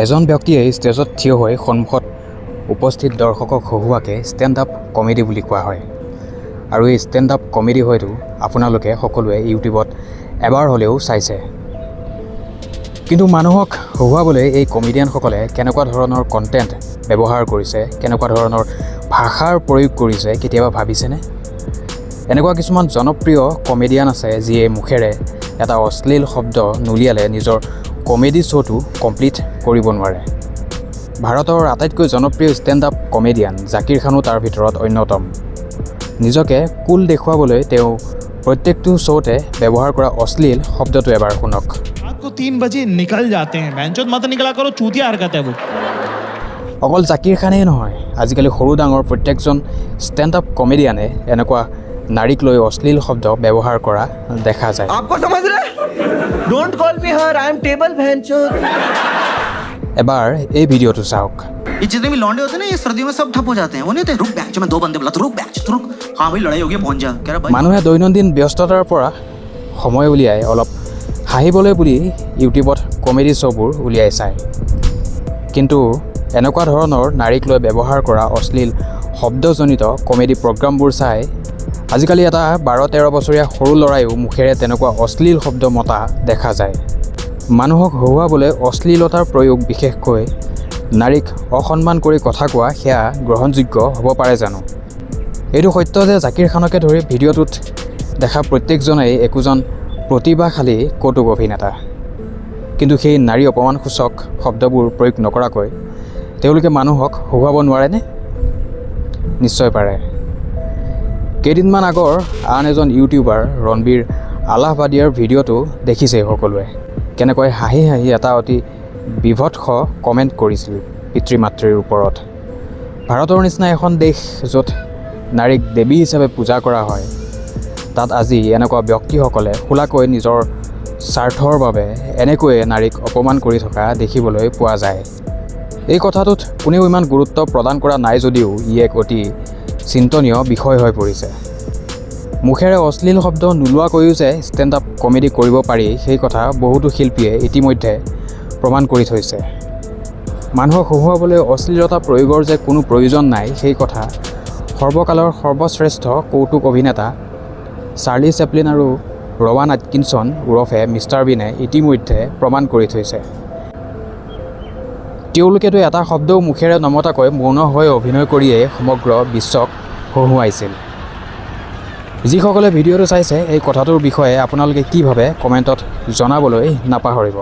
এজন ব্যক্তিয়ে ষ্টেজত থিয় হৈ সন্মুখত উপস্থিত দৰ্শকক হহুৱাকে ষ্টেণ্ড আপ কমেডি বুলি কোৱা হয়। আৰু এই ষ্টেণ্ড আপ কমেডি হয়তো আপোনালোকে সকলোৱে ইউটিউবত এবাৰ হ'লেও চাইছে। কিন্তু মানুহক হহুৱাবলৈ এই কমেডিয়ানসকলে কেনেকুৱা ধৰণৰ কণ্টেণ্ট ব্যৱহাৰ কৰিছে, কেনেকুৱা ধৰণৰ ভাষাৰ প্ৰয়োগ কৰিছে কেতিয়াবা ভাবিছেনে? এনেকুৱা কিছুমান জনপ্ৰিয় কমেডিয়ান আছে যিয়ে মুখেৰে এটা অশ্লীল শব্দ নুলিয়ালে নিজৰ কমেডি শ্ব'টো কমপ্লিট কৰিব নোৱাৰে। ভাৰতৰ আটাইতকৈ জনপ্ৰিয় ষ্টেণ্ড আপ কমেডিয়ান জাকিৰ খানো তাৰ ভিতৰত অন্যতম। নিজকে কুল দেখুৱাবলৈ তেওঁ প্ৰত্যেকটো শ্ব'তে ব্যৱহাৰ কৰা অশ্লীল শব্দটো এবাৰ শুনক। অকল জাকিৰ খানেই নহয়, আজিকালি সৰু ডাঙৰ প্ৰত্যেকজন ষ্টেণ্ড আপ কমেডিয়ানে এনেকুৱা নাৰীক লৈ অশ্লীল শব্দ ব্যৱহাৰ কৰা দেখা যায়। এবাৰ এই ভিডিঅ'টো চাওক। जितने भी लौंडे होते हैं ना ये सर्दियों में सब ठप हो जाते हैं। वो नहीं होते रुक बैच में दो बंदे बुला तो रुक बैच तो रुक हाँ भाई लड़ाई हो गई पहुंच जा कह रहा भाई। মানুহে দৈনন্দিন ব্যস্ততাৰ পৰা সময় উলিয়াই অলপ হাঁহিবলৈ বুলি ইউটিউবত কমেডি শ্ব'বোৰ উলিয়াই চায়। কিন্তু এনেকুৱা ধৰণৰ নাৰীক লৈ ব্যৱহাৰ কৰা অশ্লীল শব্দজনিত কমেডি প্ৰগ্ৰামবোৰ চাই আজিকালি এটা 12-13 বছৰীয়া সৰু ল'ৰায়ো মুখেৰে তেনেকুৱা অশ্লীল শব্দ মতা দেখা যায়। মানুহক হহুৱাবলৈ অশ্লীলতাৰ প্ৰয়োগ, বিশেষকৈ নাৰীক অসন্মান কৰি কথা কোৱা, সেয়া গ্ৰহণযোগ্য হ'ব পাৰে জানো? এইটো সত্য যে জাকিৰ খানকে ধৰি ভিডিঅ'টোত দেখা প্ৰত্যেকজনেই একোজন প্ৰতিভাশালী কৌতুক অভিনেতা। কিন্তু সেই নাৰী অপমানসূচক শব্দবোৰ প্ৰয়োগ নকৰাকৈ তেওঁলোকে মানুহক হহুৱাব নোৱাৰেনে? নিশ্চয় পাৰে। কেইদিনমান আগৰ আন এজন ইউটিউবাৰ ৰণবীৰ আলাহবাদীয়াৰ ভিডিঅ'টো দেখিছেই সকলোৱে। কেনেকৈ হাঁহি হাঁহি এটা অতি বিভৎস কমেণ্ট কৰিছিল পিতৃ মাতৃৰ ওপৰত। ভাৰতৰ নিচিনা এখন দেশ য'ত নাৰীক দেৱী হিচাপে পূজা কৰা হয়, তাত আজি এনেকুৱা ব্যক্তিসকলে খোলাকৈ নিজৰ স্বাৰ্থৰ বাবে এনেকৈয়ে নাৰীক অপমান কৰি থকা দেখিবলৈ পোৱা যায়। এই কথাটোত কোনেও ইমান গুৰুত্ব প্ৰদান কৰা নাই যদিও ই এক অতি চিন্তনীয় বিষয় হৈ পৰিছে। মুখেৰে অশ্লীল শব্দ নোলোৱাকৈও যে ষ্টেণ্ড আপ কমেডি কৰিব পাৰি, সেই কথা বহুতো শিল্পীয়ে ইতিমধ্যে প্ৰমাণ কৰি থৈছে। মানুহক হহুৱাবলৈ অশ্লীলতা প্ৰয়োগৰ যে কোনো প্ৰয়োজন নাই, সেই কথা সৰ্বকালৰ সৰ্বশ্ৰেষ্ঠ কৌতুক অভিনেতা চাৰ্লি চেপলিন আৰু ৰৱান এটকিনছন ওৰফে মিষ্টাৰ বিনে ইতিমধ্যে প্ৰমাণ কৰি থৈছে। তেওঁলোকেতো এটা শব্দও মুখেৰে নমতাকৈ মৌন হৈ অভিনয় কৰিয়েই সমগ্ৰ বিশ্বক হহুৱাইছিল। যিসকলে ভিডিঅ'টো চাইছে এই কথাটোৰ বিষয়ে আপোনালোকে কি ভাবে কমেণ্টত জনাবলৈ নাপাহৰিব।